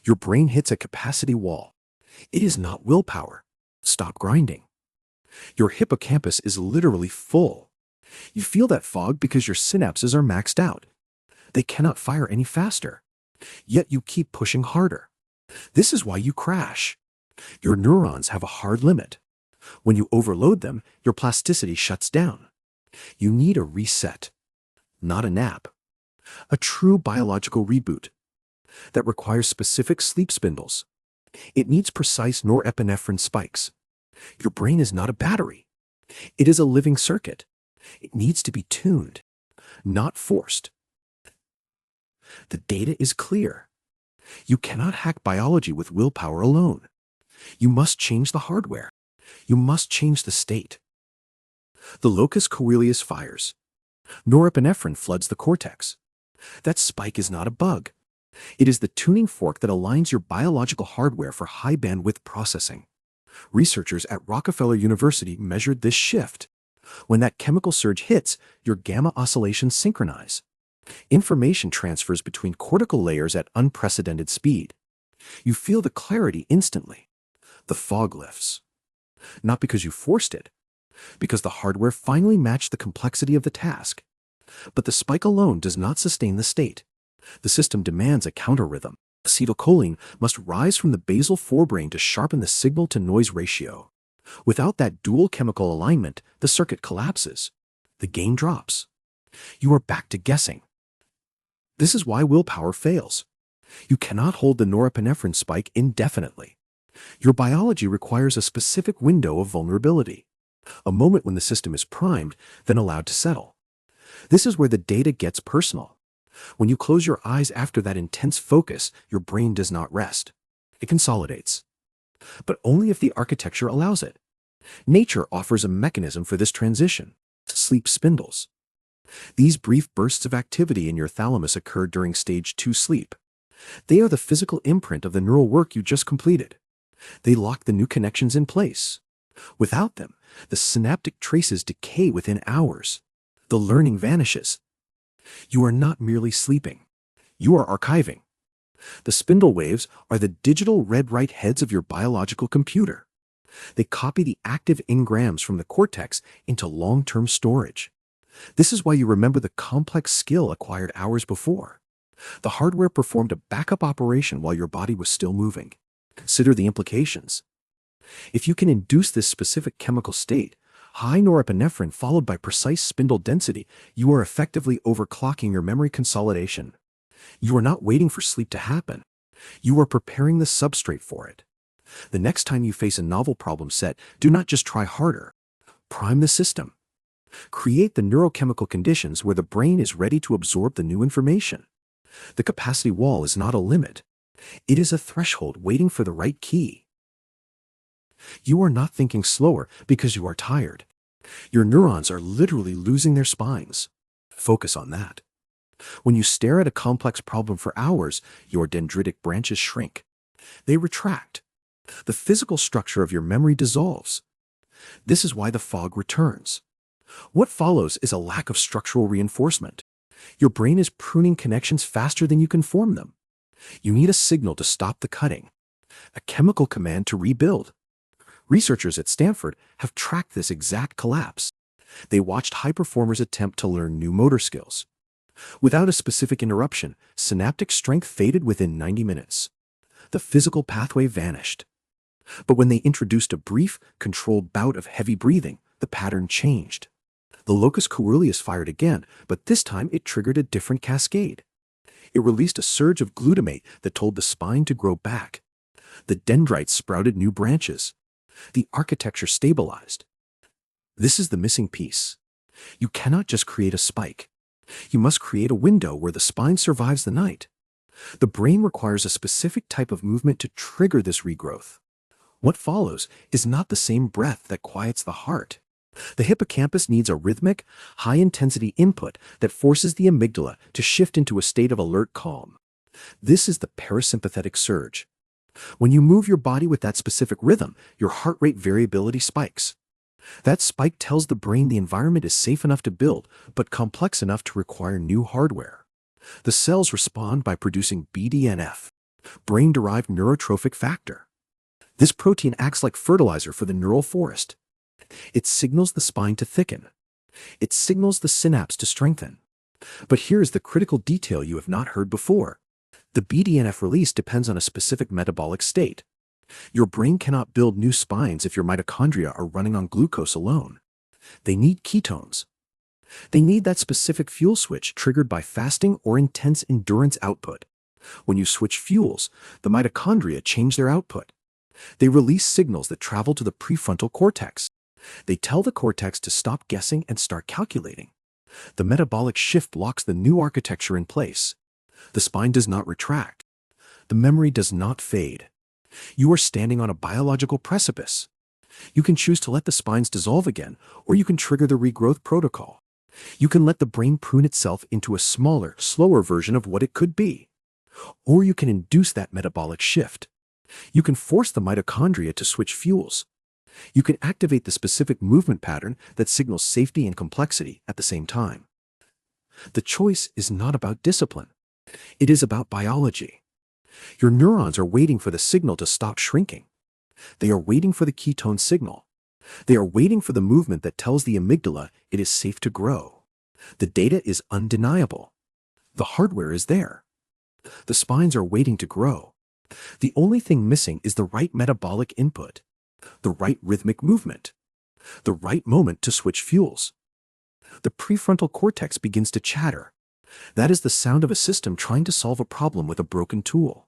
Your brain hits a capacity wall. It is not willpower. Stop grinding. Your hippocampus is literally full. You feel that fog because your synapses are maxed out. They cannot fire any faster. Yet you keep pushing harder. This is why you crash. Your neurons have a hard limit. When you overload them, your plasticity shuts down. You need a reset, not a nap. A true biological reboot that requires specific sleep spindles. It needs precise norepinephrine spikes. Your brain is not a battery. It is a living circuit. It needs to be tuned, not forced. The data is clear. You cannot hack biology with willpower alone. You must change the hardware. You must change the state. The locus coeruleus fires. Norepinephrine floods the cortex. That spike is not a bug. It is the tuning fork that aligns your biological hardware for high bandwidth processing. Researchers at Rockefeller University measured this shift. When that chemical surge hits, your gamma oscillations synchronize. Information transfers between cortical layers at unprecedented speed. You feel the clarity instantly. The fog lifts. Not because you forced it, because the hardware finally matched the complexity of the task. But the spike alone does not sustain the state. The system demands a counter-rhythm. Acetylcholine must rise from the basal forebrain to sharpen the signal-to-noise ratio. Without that dual chemical alignment, the circuit collapses. The gain drops. You are back to guessing. This is why willpower fails. You cannot hold the norepinephrine spike indefinitely. Your biology requires a specific window of vulnerability. A moment when the system is primed, then allowed to settle. This is where the data gets personal. When you close your eyes after that intense focus, your brain does not rest. It consolidates. But only if the architecture allows it. Nature offers a mechanism for this transition: sleep spindles. These brief bursts of activity in your thalamus occur during stage 2 sleep. They are the physical imprint of the neural work you just completed. They lock the new connections in place. Without them, the synaptic traces decay within hours. The learning vanishes. You are not merely sleeping. You are archiving. The spindle waves are the digital read-write heads of your biological computer. They copy the active engrams from the cortex into long-term storage. This is why you remember the complex skill acquired hours before. The hardware performed a backup operation while your body was still moving. Consider the implications. If you can induce this specific chemical state, high norepinephrine followed by precise spindle density, you are effectively overclocking your memory consolidation. You are not waiting for sleep to happen. You are preparing the substrate for it. The next time you face a novel problem set, do not just try harder. Prime the system. Create the neurochemical conditions where the brain is ready to absorb the new information. The capacity wall is not a limit. It is a threshold waiting for the right key. You are not thinking slower because you are tired. Your neurons are literally losing their spines. Focus on that. When you stare at a complex problem for hours, your dendritic branches shrink. They retract. The physical structure of your memory dissolves. This is why the fog returns. What follows is a lack of structural reinforcement. Your brain is pruning connections faster than you can form them. You need a signal to stop the cutting, a chemical command to rebuild. Researchers at Stanford have tracked this exact collapse. They watched high performers attempt to learn new motor skills. Without a specific interruption, synaptic strength faded within 90 minutes. The physical pathway vanished. But when they introduced a brief, controlled bout of heavy breathing, the pattern changed. The locus coeruleus fired again, but this time it triggered a different cascade. It released a surge of glutamate that told the spine to grow back. The dendrites sprouted new branches. The architecture stabilized. This is the missing piece. You cannot just create a spike. You must create a window where the spine survives the night. The brain requires a specific type of movement to trigger this regrowth. What follows is not the same breath that quiets the heart. The hippocampus needs a rhythmic, high-intensity input that forces the amygdala to shift into a state of alert calm. This is the parasympathetic surge. When you move your body with that specific rhythm, your heart rate variability spikes. That spike tells the brain the environment is safe enough to build, but complex enough to require new hardware. The cells respond by producing BDNF. brain-derived neurotrophic factor. This protein acts like fertilizer for the neural forest. It signals the spine to thicken. It signals the synapse to strengthen. But here's the critical detail you have not heard before. The BDNF release depends on a specific metabolic state. Your brain cannot build new spines if your mitochondria are running on glucose alone. They need ketones. They need that specific fuel switch triggered by fasting or intense endurance output. When you switch fuels, the mitochondria change their output. They release signals that travel to the prefrontal cortex. They tell the cortex to stop guessing and start calculating. The metabolic shift locks the new architecture in place. The spine does not retract. The memory does not fade. You are standing on a biological precipice. You can choose to let the spines dissolve again, or you can trigger the regrowth protocol. You can let the brain prune itself into a smaller, slower version of what it could be. Or you can induce that metabolic shift. You can force the mitochondria to switch fuels. You can activate the specific movement pattern that signals safety and complexity at the same time. The choice is not about discipline. It is about biology. Your neurons are waiting for the signal to stop shrinking. They are waiting for the ketone signal. They are waiting for the movement that tells the amygdala it is safe to grow. The data is undeniable. The hardware is there. The spines are waiting to grow. The only thing missing is the right metabolic input, the right rhythmic movement, the right moment to switch fuels. The prefrontal cortex begins to chatter. That is the sound of a system trying to solve a problem with a broken tool.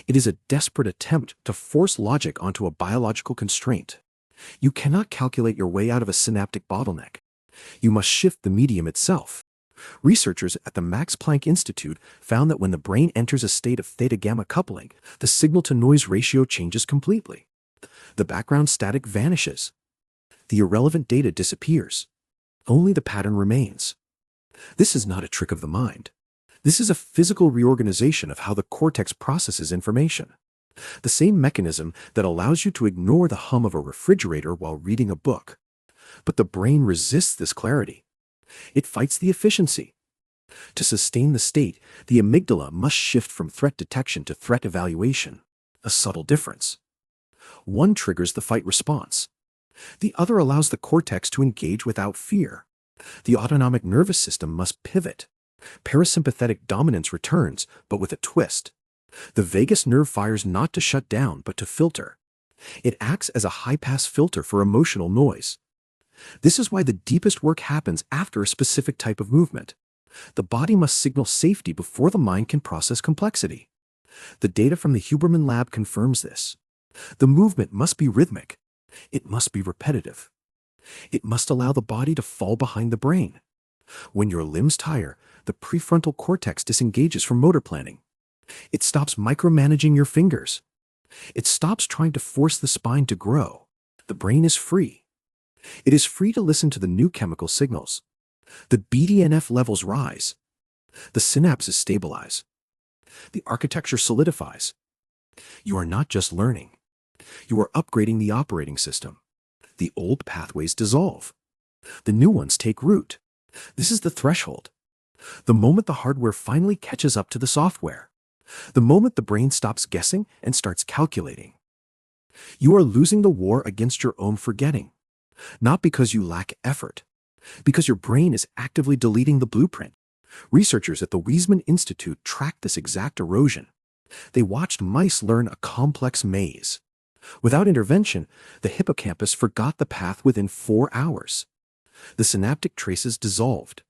It is a desperate attempt to force logic onto a biological constraint. You cannot calculate your way out of a synaptic bottleneck. You must shift the medium itself. Researchers at the Max Planck Institute found that when the brain enters a state of theta-gamma coupling, the signal-to-noise ratio changes completely. The background static vanishes. The irrelevant data disappears. Only the pattern remains. This is not a trick of the mind. This is a physical reorganization of how the cortex processes information. The same mechanism that allows you to ignore the hum of a refrigerator while reading a book. But the brain resists this clarity. It fights the efficiency. To sustain the state, the amygdala must shift from threat detection to threat evaluation. A subtle difference. One triggers the fight response. The other allows the cortex to engage without fear. The autonomic nervous system must pivot. Parasympathetic dominance returns, but with a twist. The vagus nerve fires not to shut down, but to filter. It acts as a high-pass filter for emotional noise. This is why the deepest work happens after a specific type of movement. The body must signal safety before the mind can process complexity. The data from the Huberman lab confirms this. The movement must be rhythmic. It must be repetitive. It must allow the body to fall behind the brain. When your limbs tire, the prefrontal cortex disengages from motor planning. It stops micromanaging your fingers. It stops trying to force the spine to grow. The brain is free. It is free to listen to the new chemical signals. The BDNF levels rise. The synapses stabilize. The architecture solidifies. You are not just learning. You are upgrading the operating system. The old pathways dissolve. The new ones take root. This is the threshold. The moment the hardware finally catches up to the software. The moment the brain stops guessing and starts calculating. You are losing the war against your own forgetting. Not because you lack effort, because your brain is actively deleting the blueprint. Researchers at the Weizmann Institute tracked this exact erosion. They watched mice learn a complex maze. Without intervention, the hippocampus forgot the path within 4 hours. The synaptic traces dissolved.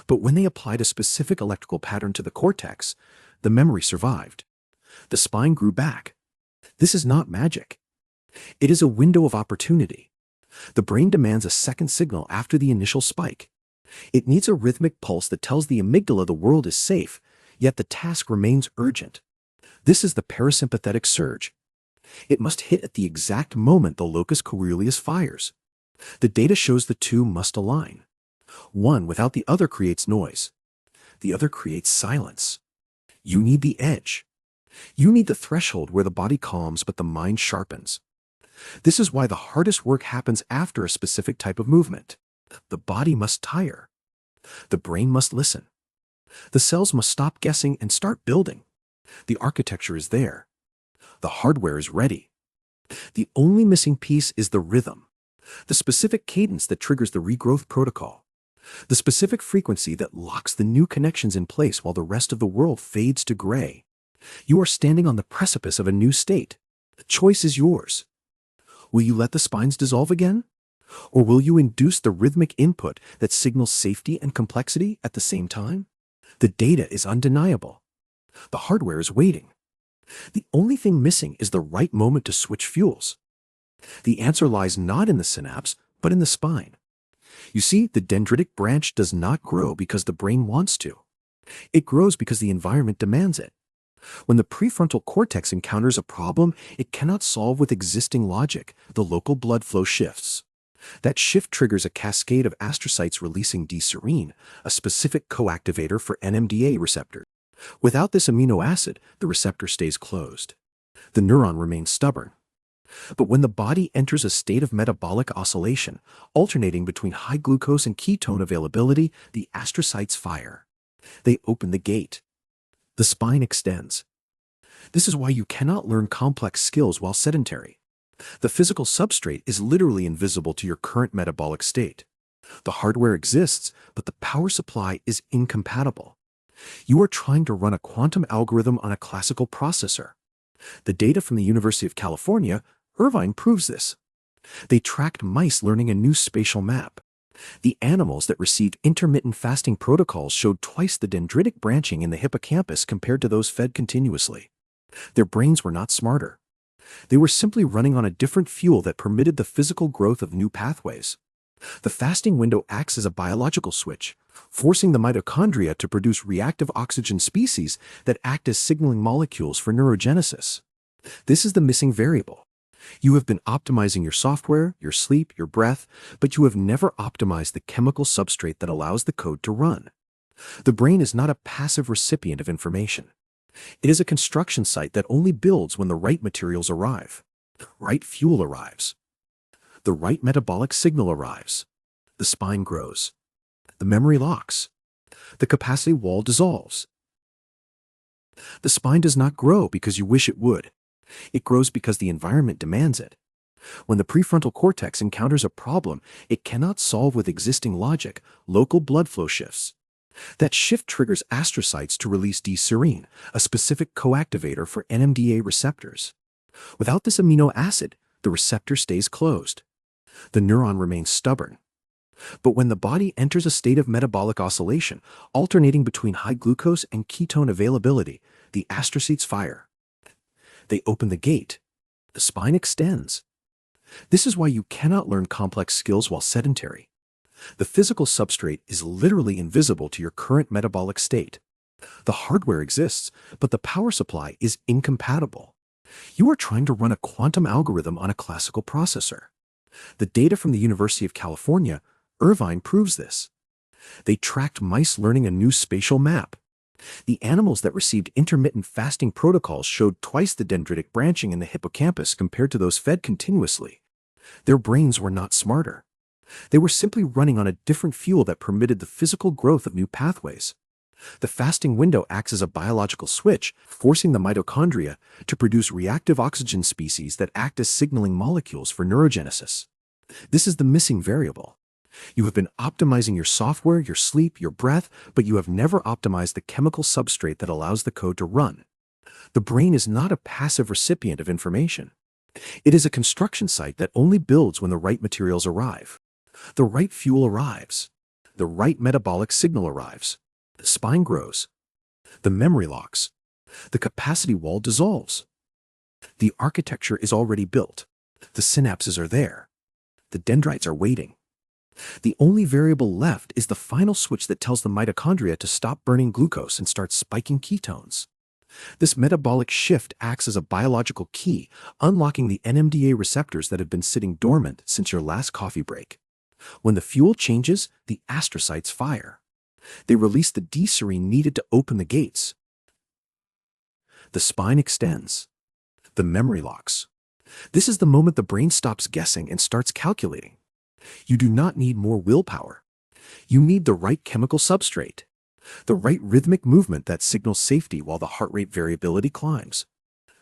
But when they applied a specific electrical pattern to the cortex, the memory survived. The spine grew back. This is not magic. It is a window of opportunity. The brain demands a second signal after the initial spike. It needs a rhythmic pulse that tells the amygdala the world is safe, yet the task remains urgent. This is the parasympathetic surge. It must hit at the exact moment the locus coeruleus fires. The data shows the two must align. One without the other creates noise. The other creates silence. You need the edge. You need the threshold where the body calms but the mind sharpens. This is why the hardest work happens after a specific type of movement. The body must tire. The brain must listen. The cells must stop guessing and start building. The architecture is there. The hardware is ready. The only missing piece is the rhythm, the specific cadence that triggers the regrowth protocol, the specific frequency that locks the new connections in place while the rest of the world fades to gray. You are standing on the precipice of a new state. The choice is yours. Will you let the spines dissolve again? Or will you induce the rhythmic input that signals safety and complexity at the same time? The data is undeniable. The hardware is waiting. The only thing missing is the right moment to switch fuels. The answer lies not in the synapse, but in the spine. You see, the dendritic branch does not grow because the brain wants to. It grows because the environment demands it. When the prefrontal cortex encounters a problem it cannot solve with existing logic, the local blood flow shifts. That shift triggers a cascade of astrocytes releasing D-serine, a specific coactivator for NMDA receptors. Without this amino acid, the receptor stays closed. The neuron remains stubborn. But when the body enters a state of metabolic oscillation, alternating between high glucose and ketone availability, the astrocytes fire. They open the gate. The spine extends. This is why you cannot learn complex skills while sedentary. The physical substrate is literally invisible to your current metabolic state. The hardware exists, but the power supply is incompatible. You are trying to run a quantum algorithm on a classical processor. The data from the University of California, Irvine, proves this. They tracked mice learning a new spatial map. The animals that received intermittent fasting protocols showed twice the dendritic branching in the hippocampus compared to those fed continuously. Their brains were not smarter. They were simply running on a different fuel that permitted the physical growth of new pathways. The fasting window acts as a biological switch, forcing the mitochondria to produce reactive oxygen species that act as signaling molecules for neurogenesis. This is the missing variable. You have been optimizing your software, your sleep, your breath, but you have never optimized the chemical substrate that allows the code to run. The brain is not a passive recipient of information. It is a construction site that only builds when the right materials arrive. The right fuel arrives. The right metabolic signal arrives. The spine grows. The memory locks. The capacity wall dissolves. The spine does not grow because you wish it would. It grows because the environment demands it. When the prefrontal cortex encounters a problem it cannot solve with existing logic, local blood flow shifts. That shift triggers astrocytes to release D-serine, a specific coactivator for NMDA receptors. Without this amino acid, the receptor stays closed. The neuron remains stubborn. But when the body enters a state of metabolic oscillation, alternating between high glucose and ketone availability, the astrocytes fire. They open the gate. The spine extends. This is why you cannot learn complex skills while sedentary. The physical substrate is literally invisible to your current metabolic state. The hardware exists, but the power supply is incompatible. You are trying to run a quantum algorithm on a classical processor. The data from the University of California, Irvine, proves this. They tracked mice learning a new spatial map. The animals that received intermittent fasting protocols showed twice the dendritic branching in the hippocampus compared to those fed continuously. Their brains were not smarter. They were simply running on a different fuel that permitted the physical growth of new pathways. The fasting window acts as a biological switch, forcing the mitochondria to produce reactive oxygen species that act as signaling molecules for neurogenesis. This is the missing variable. You have been optimizing your software, your sleep, your breath, but you have never optimized the chemical substrate that allows the code to run. The brain is not a passive recipient of information. It is a construction site that only builds when the right materials arrive. The right fuel arrives. The right metabolic signal arrives. The spine grows. The memory locks. The capacity wall dissolves. The architecture is already built. The synapses are there. The dendrites are waiting. The only variable left is the final switch that tells the mitochondria to stop burning glucose and start spiking ketones. This metabolic shift acts as a biological key, unlocking the NMDA receptors that have been sitting dormant since your last coffee break. When the fuel changes, the astrocytes fire. They release the D-serine needed to open the gates. The spine extends. The memory locks. This is the moment the brain stops guessing and starts calculating. You do not need more willpower. You need the right chemical substrate. The right rhythmic movement that signals safety while the heart rate variability climbs.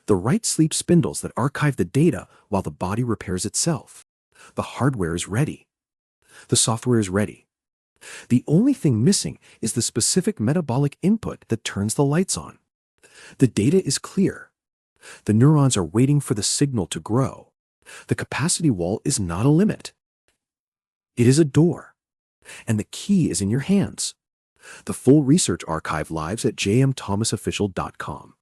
The right sleep spindles that archive the data while the body repairs itself. The hardware is ready. The software is ready. The only thing missing is the specific metabolic input that turns the lights on. The data is clear. The neurons are waiting for the signal to grow. The capacity wall is not a limit. It is a door. And the key is in your hands. The full research archive lives at jmthomasofficial.com.